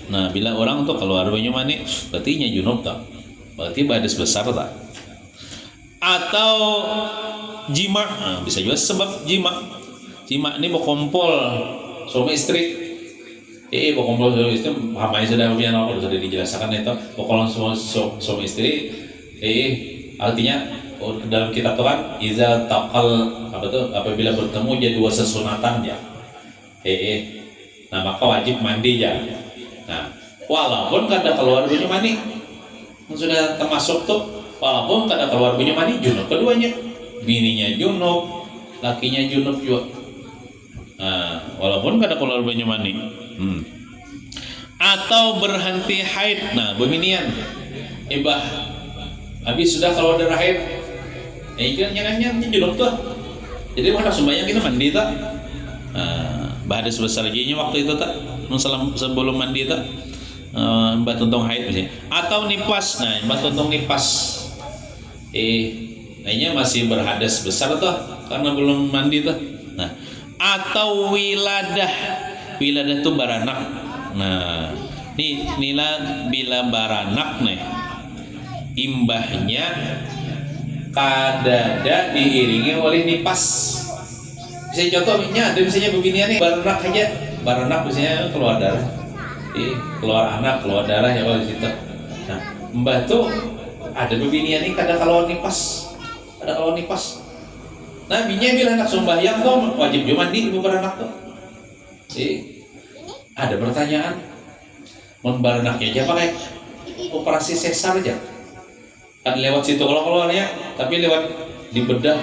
Nah bila orang tuh keluar banyak mani berarti nya junub tuh, berarti hadas besar tuh. Atau jima, nah, bisa juga sebab jima ini mau kumpul suami istri. Mau kumpul suami istri, hamai sudah sudah dijelaskan itu pokoknya suami istri. Artinya dalam kitab tuh kan iza taqal apabila bertemu jadi dua sesunatan ya. Nah maka wajib mandi ya. Nah walaupun kada keluar bunyi mani, sudah termasuk tuh, walaupun kada keluar bunyi mani junub keduanya, bininya junub, lakinya junub juga. Nah, walaupun kada keluar banyu mani. Atau berhenti haid. Nah, beginian. Ibah habis sudah kalau darah haid. Ikan nyanyi junub tuh. Jadi mana sembahyang kita mandi tak? Bahada sebesar giginya waktu itu tak? Sebelum mandi tak? Mbak tuntung haid misalnya. Atau nipas. Nah, mbak tuntung nipas. Kayaknya masih berhadas besar tuh karena belum mandi tuh. Nah, atau wiladah. Wiladah itu baranak. Nah, nila bila baranak nih, imbahnya kadada diiringi oleh nipas. Misalnya contohnya ada misalnya beginian nih, baranak aja, baranak misalnya keluar darah, keluar anak, keluar darah ya kalau di situ. Nah, mbah tuh ada beginian nih kada kalau nipas, ada kalau nipas. Nabinya bilang anak sembahyang tuh wajib juga mandi ibu beranak tuh. Ada pertanyaan, mau beranaknya aja pakai operasi sesar aja. Kan lewat situ kalau keluarnya, tapi lewat di bedah,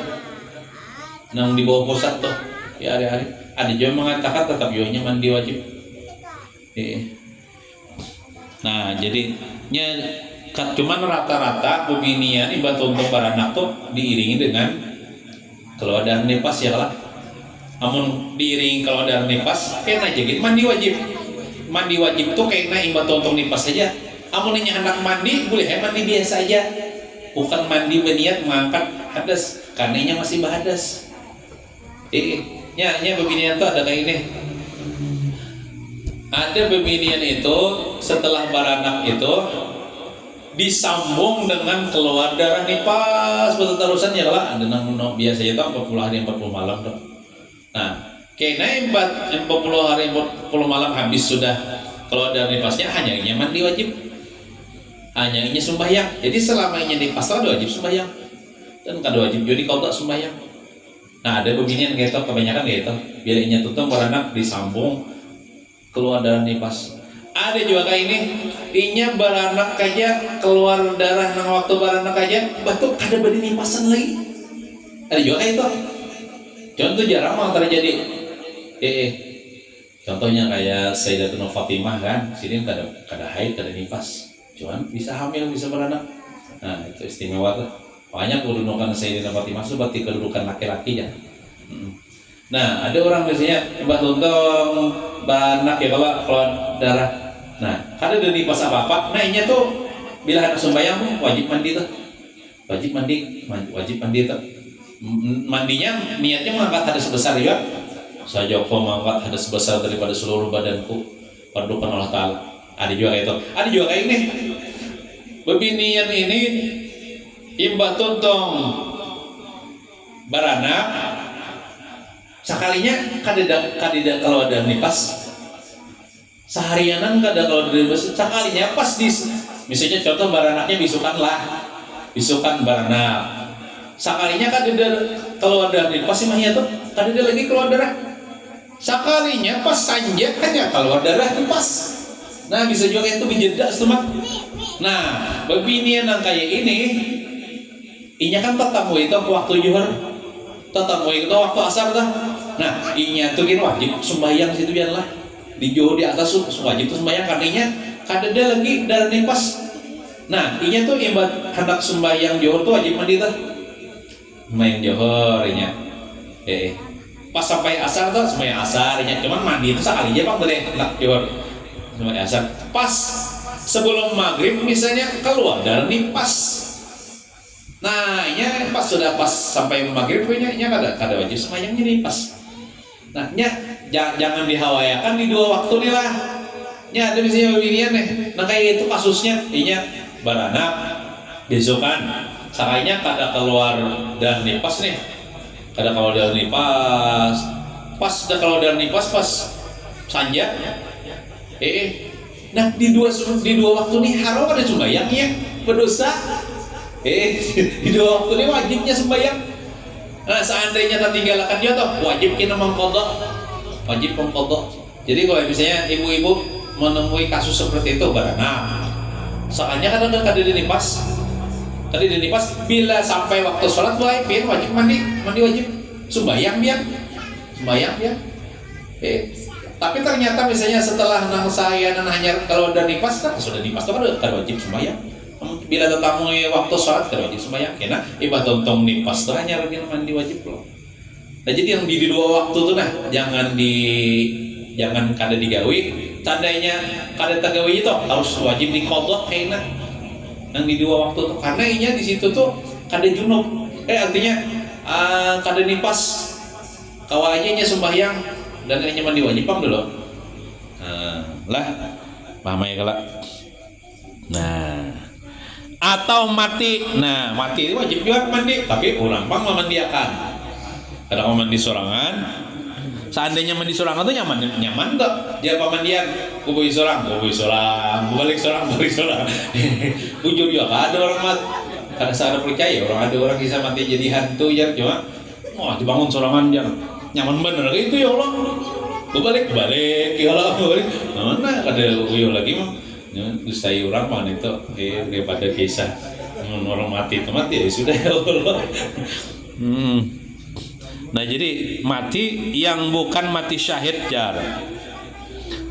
nang di bawah pusat tuh. Ya hari-hari. Ada juga mengatakan tetap yonya mandi wajib. Nah jadi cuman rata-rata beginian ibarat untuk beranak tuh diiringi dengan kalau ada nipas ya lah. Namun diiringi kalau ada nipas, kena aja gitu mandi wajib. Mandi wajib tuh kena ibarat untuk nipas saja. Amunnya anak mandi boleh mandi biasa aja. Bukan mandi berniat mengangkat hadas, karena masih berhadas. Beginian tuh ada kayak ini. Ada beginian itu setelah baranak itu disambung dengan keluar darah nipas berterusan ya lah. Ada nang biasa itu 40 hari 40 malam tuh. Nah, kena 40 hari 40 malam habis sudah keluar darah nipasnya hanya mandi wajib. Hanya ini sembahyang. Jadi selama ini di pasal ada wajib sembahyang dan kada wajib jadi kau tak sembahyang. Nah ada beginian gitu kebanyakan gitu. Biar inya tutung beranak disambung keluar darah nipas. Ada juga kayak ini inya beranak aja keluar darah nang waktu beranak aja batuk ada badi nipasan lagi. Ada juga kayak itu. Contoh jarang mau terjadi. Contohnya kayak Sayyidatuna Fatimah kan, sini kada haid kada nipas. Cuman bisa hamil, bisa beranak. Nah itu istimewa tuh. Makanya kedudukan Sayyidatina Fatimah itu berarti kedudukan laki-laki ya. Nah ada orang biasanya mbak tuntung beranak ya kalau darah. Nah kada ada nipas apa-apa. Nah ini tuh bila ada sembahyang wajib mandi tuh. Wajib mandi tuh. Mandinya niatnya mengangkat hadas sebesar juga. Saya Joko mengangkat hadas sebesar daripada seluruh badanku. Perdukan Allah Ta'ala. Ada juga kayak itu. Ada juga kayak ini. Bebinian ini imbah tuntung baranak sekalinya kadida kalau ada nipas seharianan kada kalau ada nipas sekalinya pas di misalnya contoh baranaknya bisukan baranak sekalinya kadida kalau ada nipas imahnya tuh kadida lagi keluar darah sekalinya pas sanja hanya keluar darah nipas. Nah bisa juga itu bijeda setemat. Nah beginian yang kayak ini inya kan tetamu itu waktu zuhur tetamu itu waktu asar dah. Nah inya tuh kan wajib sembahyang situ biarlah di jauh di atas wajib tuh sembahyang karena kadeda lagi darah nipas. Nah inya tuh ibarat hendak sembahyang zuhur tuh wajib mandi tuh sembahyang zuhur inya pas sampai asar tuh sembahyang asar inya cuman mandi itu sekali aja bang boleh hendak zuhur sembahyang asar pas sebelum maghrib misalnya keluar darah nipas. Nah, ini pas sudah pas sampai maghrib ini kada wajib sembahyangnya nih pas. Nah, jangan dihawayakan di dua waktu nih lah. Nya ada misalnya beginian nih. Nah kayak itu kasusnya, inya baranak besokan, sakainya kada keluar dan nipas nih, kada keluar dan nipas. Pas sudah keluar dan nipas pas sanja. Nah di dua waktu nih haram ada sembahyangnya berdosa. Di dua waktu ini wajibnya sembahyang. Nah seandainya tertinggalkan dia tuh wajib kita mengkodok, wajib mengkodok. Jadi kalau misalnya ibu-ibu menemui kasus seperti itu baranak, soalnya kadang-kadang kada dinipas, bila sampai waktu sholat wajib mandi wajib sembahyang dia. Tapi ternyata misalnya setelah nang saya hanya kalau udah nipas kan sudah nipas itu kan wajib sembahyang. Bila tetamu waktu sholat kan wajib sembahyang. Karena ibadah tontong nipas itu hanya lagi mandi wajib loh. Nah jadi yang di dua waktu tuh nah jangan kada digawi. Tandanya kada tagawi itu harus wajib diqadha kayaknya. Yang di dua waktu tuh karena inya di situ tuh kada junub. Artinya kada nipas kawanya sembahyang dan hanya mandi wajib paham dulu. Lah paham ya kalau. Nah, atau mati. Nah, mati itu wajib juga mandi, tapi orang pang memandiakan. Kalau mandi sorangan, seandainya mandi sorangan itu nyaman tak? Dia pemandian, kubui sorang, balik sorang. Bujur juga ada orang mati. Karena saya percaya orang ada orang bisa mati jadi hantu ya cuma, dibangun sorangan jangan. Nyaman bener itu ya Allah. Balik ya Allah balik. Mana kada uyuh lagi mah. Dustai orang mah itu daripada kisah orang mati itu mati ya sudah ya Allah. Nah jadi mati yang bukan mati syahid jar.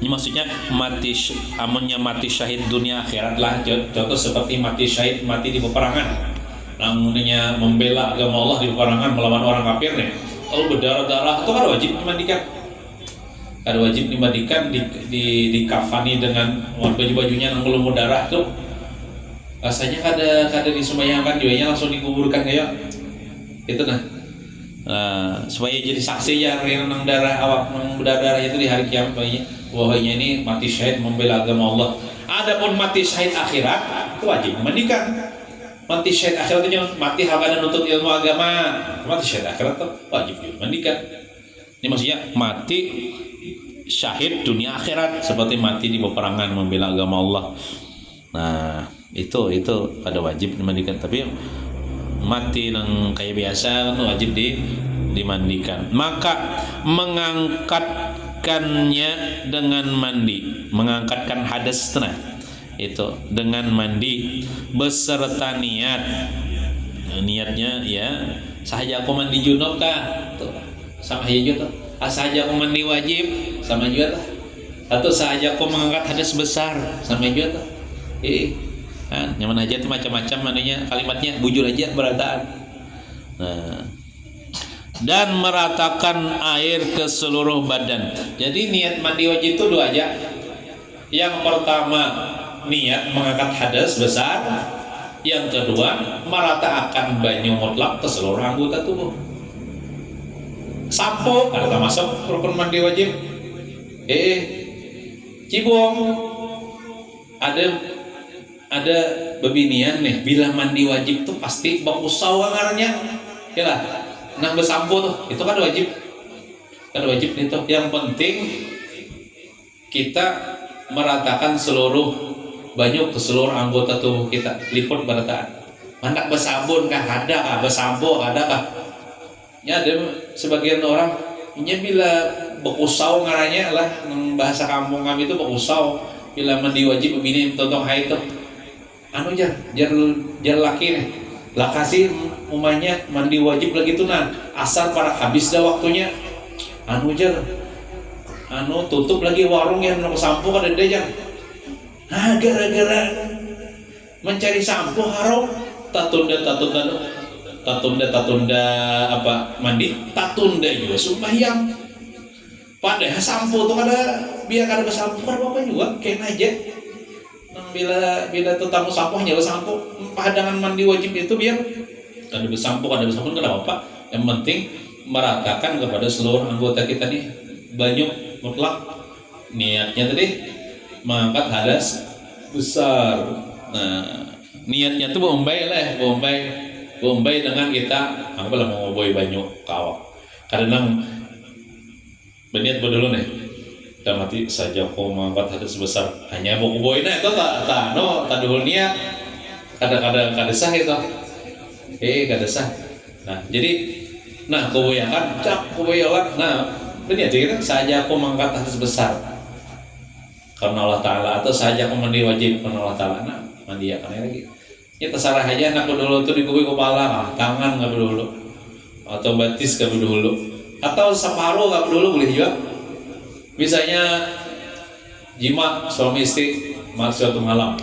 Ini maksudnya mati amunnya mati syahid dunia akhirat lah. Contoh seperti mati syahid mati di peperangan. Namanya membela agama Allah di peperangan melawan orang kafir nih. Kalau berdarah-darah itu kan wajib dimandikan. Ada wajib dimandikan, dikafani dengan baju-bajunya yang belum berdarah tuh. Rasanya kada disembahyangkan juga langsung dikuburkan kayak itu nah. Supaya jadi saksi ya yang darah awak berdarah itu di hari kiamat bahwanya ini mati syahid membela agama Allah. Adapun mati syahid akhirat itu wajib dimandikan. Mati syahid akhirat itu mati halkan nuntut ilmu agama. Mati syahid akhirat itu wajib dimandikan. Ini maksudnya mati syahid dunia akhirat seperti mati di peperangan membela agama Allah. Nah, itu kada wajib dimandikan, tapi mati yang kayak biasa itu wajib dimandikan. Maka mengangkatkannya dengan mandi, mengangkatkan hadas itu dengan mandi beserta niat. Niatnya ya sahaja aku mandi junub kah tuh sama aja juga sahaja aku mandi wajib sama juga tuh atau sahaja aku mengangkat hadas besar sama juga tuh kan nyaman aja tuh macam-macam mananya kalimatnya bujur aja berataan. Nah, dan meratakan air ke seluruh badan. Jadi niat mandi wajib itu dua aja. Yang pertama niat mengangkat hadas besar, yang kedua meratakan banyu mutlak ke seluruh anggota tubuh. Sampo ada termasuk rukun mandi wajib. Cibong ada bebinian nih bila mandi wajib tuh pasti bakusau angarnya ya lah nang bersampo tuh itu kan wajib itu yang penting kita meratakan seluruh banyu ke seluruh anggota tubuh kita liput berataan mandak bersabun kah ada kah bersampo ada kah ya ada sebagian orang ini bila bakusau ngaranya lah bahasa kampung kami itu bakusau bila mandi wajib bebini tontong hai itu anu jar laki nih lah kasih umanya mandi wajib lagi tuh nah asar pada habis dah waktunya anu jar anu tutup lagi warung yang mau sampo kada ada jar nah gara-gara mencari sampo haram tatunda apa mandi tatunda juga sembahyang padahal sampo tuh kada biar kada bersampo kada apa juga kayak aja bila tetamu sampo hanya sampo padangan mandi wajib itu biar kada bersampo kada apa yang penting meratakan kepada seluruh anggota kita nih banyu mutlak niatnya tadi mengangkat hadas besar. Nah niatnya tuh bombay dengan kita apalah mau boy banyu kawak karena berniat dulu nih kita mati saja kau mengangkat hadas besar hanya mau boy nah itu tak dulu niat kada sah itu kada sah. Nah jadi kau boyakan nah berniat kita saja kau mengangkat hadas besar karena Allah Ta'ala atau saja aku mandi wajib karena Allah Ta'ala nah mandi ya kan lagi ya terserah aja nak dulu tuh dikubur kepala tangan nggak dulu atau batis nggak dulu atau separuh nggak dulu boleh juga Misalnya jima suami istri suatu malam.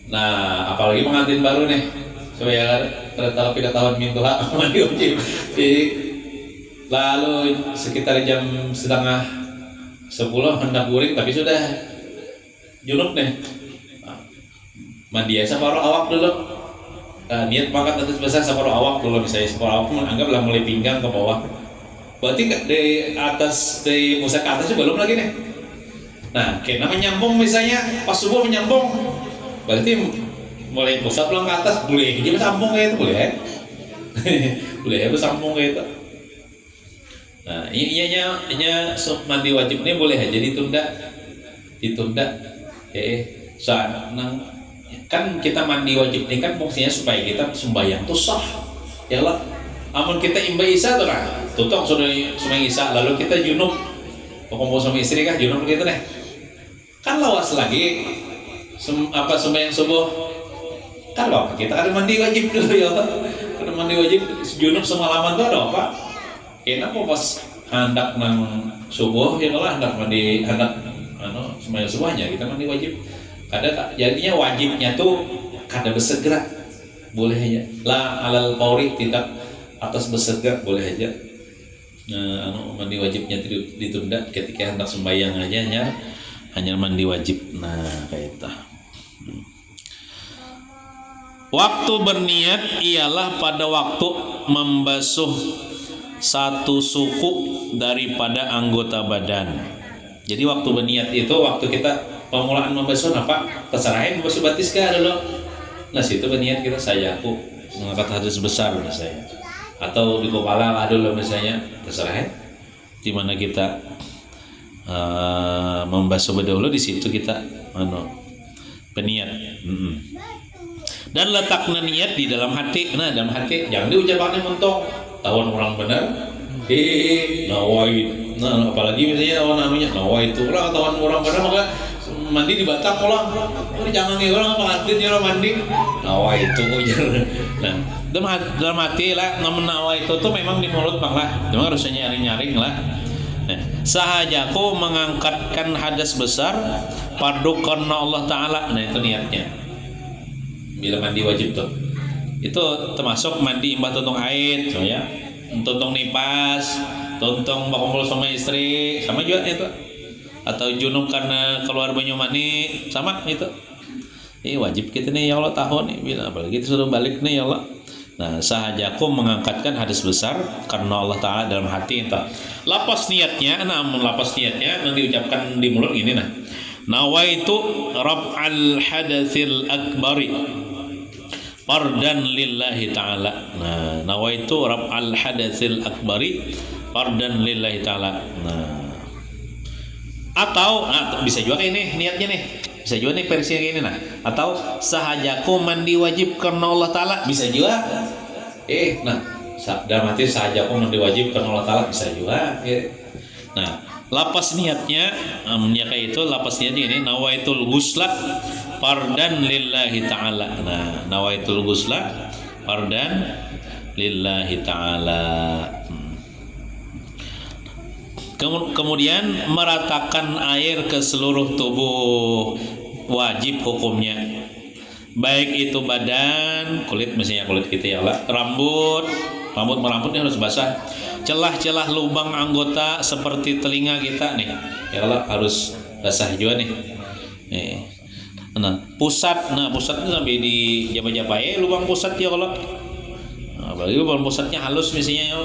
Nah, apalagi pengantin baru nih. Supaya ternyata tidak tahu mintu hak mandi wajib. Jadi lalu sekitar jam 9:30 hendak guring tapi sudah junub nih. Mandi separuh awak dulu. Niat pangkat atas besar separuh awak dulu, misalnya separuh awak anggaplah mulai pinggang ke bawah. Berarti di atas, di pusat ke atas belum lagi nih. Nah, kena menyambung misalnya pas subuh menyambung. Berarti mulai pusat pulang ke atas boleh jadi sambung kayak itu boleh. Boleh itu sambung kayak itu. Nah, ianya mandi wajib ini boleh aja ditunda. Soal kan kita mandi wajib ini kan fungsinya supaya kita sembahyang tuh sah. Ya lah. Amun kita imba isya tuh kan, tutup sudah sembahyang isya lalu kita junub. Kumpul sama istri kan junub gitu deh. Kan lawas lagi sembahyang subuh. Kan apa? Kita ada mandi wajib dulu ya. Ada mandi wajib junub semalaman tuh ada apa? Kenapa pas hendak nang subuh ya lah hendak mandi hendak sembahyang subuhnya kita mandi wajib. Jadinya wajibnya tuh kada bersegera boleh aja lah alal qauri tidak atas bersegera boleh aja. Mandi wajibnya ditunda ketika hendak sembahyang aja hanya mandi wajib. Nah kayak itu. Waktu berniat ialah pada waktu membasuh satu suku daripada anggota badan. Jadi waktu berniat itu waktu kita pemulaan membasuh apa? Terserahnya membasuh batis kah dulu. Nah situ berniat kita aku mengangkat hadis besar misalnya. Atau di kepala lah dulu misalnya terserahnya. Di mana kita membasuh berdahulu di situ kita berniat. Dan letaknya niat di dalam hati. Nah dalam hati jangan diucapkan mentok. Tawan orang benar. Nawai. Nah apalagi misalnya namanya nawai itu orang tawan orang benar maka mandi di batang ulang. Jangan nih orang pengantin orang mandi. Nawai itu Nah dalam hati lah nama itu tuh memang di mulut bang lah. Memang harusnya nyaring lah. Nah, sahajaku mengangkatkan hadas besar fardu karena Allah Ta'ala. Nah itu niatnya bila mandi wajib tuh itu termasuk mandi imbah tuntung haid ya, tuntung nipas, tuntung bakumpul sama istri sama juga itu, atau junub karena keluar banyu mani sama itu. Ini wajib kita nih ya Allah tahu nih bila apalagi itu sudah balik nih ya Allah. Nah sahajaku mengangkatkan hadis besar karena Allah Ta'ala dalam hati itu. Lapas niatnya, namun lapas niatnya nanti ucapkan di mulut ini nah. Nawaitu rab'al hadatsil akbari fardan lillahi ta'ala. Nah, nawaitu rab'al hadatsil akbari fardan lillahi ta'ala. Nah. Atau bisa juga ini niatnya nih. Bisa juga nih versi yang ini nah. Atau sahajaku mandi wajib karena Allah Ta'ala bisa juga. Dalam arti sahajaku mandi wajib karena Allah Ta'ala bisa juga. Nah, lapas niatnya kayak itu lapas niatnya ini nawaitul ghusla fardan lillahi ta'ala. Nah nawaitul ghusla fardan lillahi ta'ala. Kemudian meratakan air ke seluruh tubuh wajib hukumnya, baik itu badan, kulit misalnya kulit kita ya Allah, rambutnya harus basah. Celah-celah lubang anggota seperti telinga kita nih ya Allah harus basah juga nih. Pusatnya sampai di jaba-jaba lubang pusat ya Allah. Apalagi lubang pusatnya halus misalnya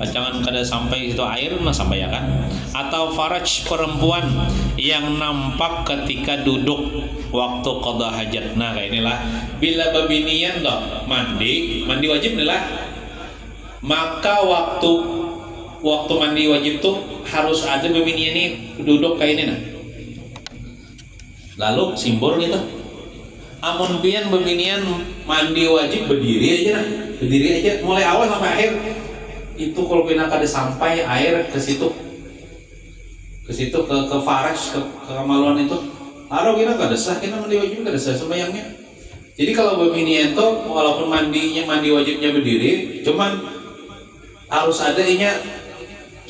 jangan kada sampai itu air sampai ya kan. Atau faraj perempuan yang nampak ketika duduk waktu qada hajat. Nah kayak inilah bila babinian loh mandi wajib nih lah. Maka waktu mandi wajib tuh harus ada babinian ini duduk kayak ini nah. Lalu simbol gitu. Amun pian babinian mandi wajib berdiri aja mulai awal sampai akhir. Itu kalau kena kada sampai air ke situ ke faraj ke kemaluan itu harus kita kada sah kita mandi wajib kada sah sembahyangnya. Jadi kalau babinian tuh walaupun mandi wajibnya berdiri cuman harus ada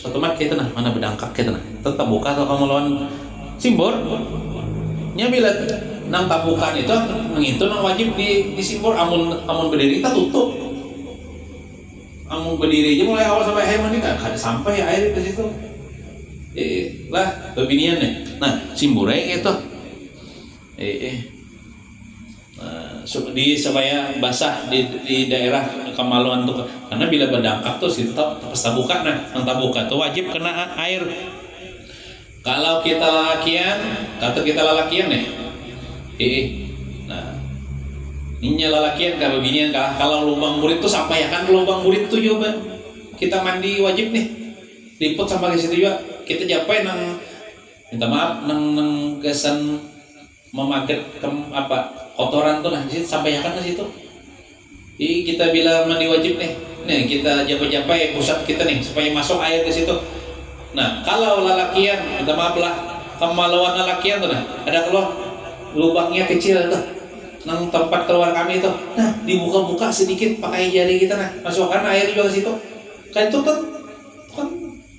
satu mat kita nah mana bedangkak kita nah tetap buka atau kamu lawan simbor nya bila nang tabukan itu mengitu nang wajib di simbor amun berdiri kita tutup amun berdiri aja mulai awal sampai akhir mandi kan kada sampai air ke situ lah kebinian nih nah simbornya itu di supaya basah di daerah kemaluan tuh karena bila berdangkak tuh situ pas tabukan nah nang tabukan tuh wajib kena air kalau kita lalakian nih nah ini lalakian kalau binian kalau lubang murid tuh sampai ya kan lubang murid tuh juga kita mandi wajib nih liput sampai ke situ juga kita japai nang minta maaf nang kesan memaget kotoran tuh nah di situ sampai ya kan ke situ kita bila mandi wajib nih kita japai pusat kita nih supaya masuk air ke situ. Nah kalau lalakian minta maaf lah kemaluan lalakian tuh nah ada keluar lubangnya kecil tuh nang tempat keluar kami tuh nah dibuka-buka sedikit pakai jari kita nah masukkan air juga ke situ kan itu kan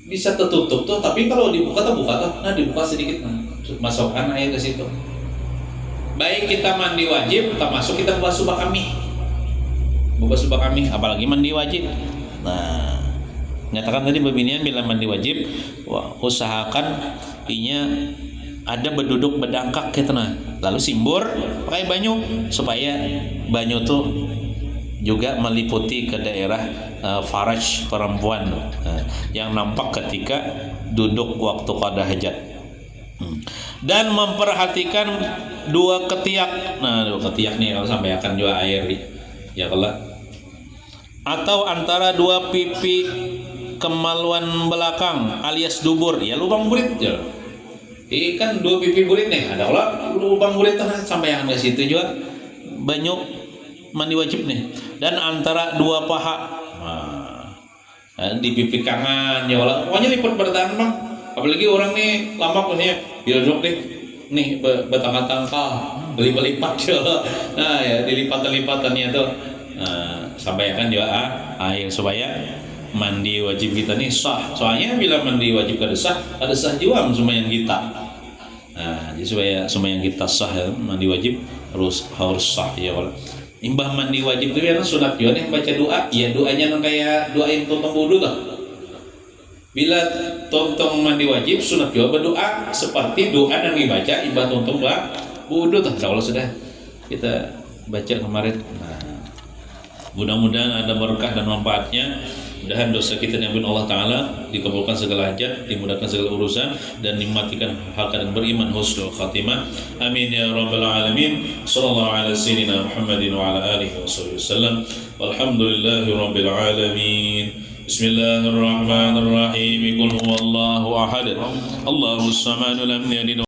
bisa tertutup tuh tapi kalau dibuka tuh nah dibuka sedikit nah masukkan air ke situ baik kita mandi wajib termasuk kita buka subah kami apalagi mandi wajib. Nah nyatakan tadi pembinian bila mandi wajib usahakan inya ada berduduk berdangkak gitu nah lalu simbor pakai banyu supaya banyu tuh juga meliputi ke daerah faraj perempuan yang nampak ketika duduk waktu qada hajat dan memperhatikan dua ketiak nih kalau sampai akan juga air ya kalau atau antara dua pipi kemaluan belakang alias dubur ya lubang burit ya kan dua pipi burit nih ada kalau lubang burit sampai yang ke situ juga banyu mandi wajib nih dan antara dua paha di pipi kanan ya kalau pokoknya lipat bertahan bang apalagi orang nih lama punya duduk deh nih bertangkal beli-belipat nah ya dilipat-lipatannya tuh sampai kan juga air supaya mandi wajib kita nih sah soalnya bila mandi wajib kada sah juga semua yang kita nah jadi supaya yang kita sah ya, mandi wajib harus sah ya kalau imbah mandi wajib itu ya sunat juga nih baca doa ya doanya kayak doain tontong wudu tuh bila tontong mandi wajib sunat juga berdoa seperti doa yang dibaca imbah tontong wudu tuh kalau sudah kita baca kemarin nah, mudah-mudahan ada berkah dan manfaatnya. Mudah-mudahan dosa kita diampuni Allah Ta'ala, dikabulkan segala hajat, dimudahkan segala urusan, dan dimatikan hal yang beriman husnul khatimah. Amin ya rabbal alamin. Sallallahu ala sayyidina Muhammadin wa ala alihi wa sallam. Walhamdulillahi rabbil alamin. Bismillahirrahmanirrahim. Qul huwallahu ahad. Allahus samad lam yalid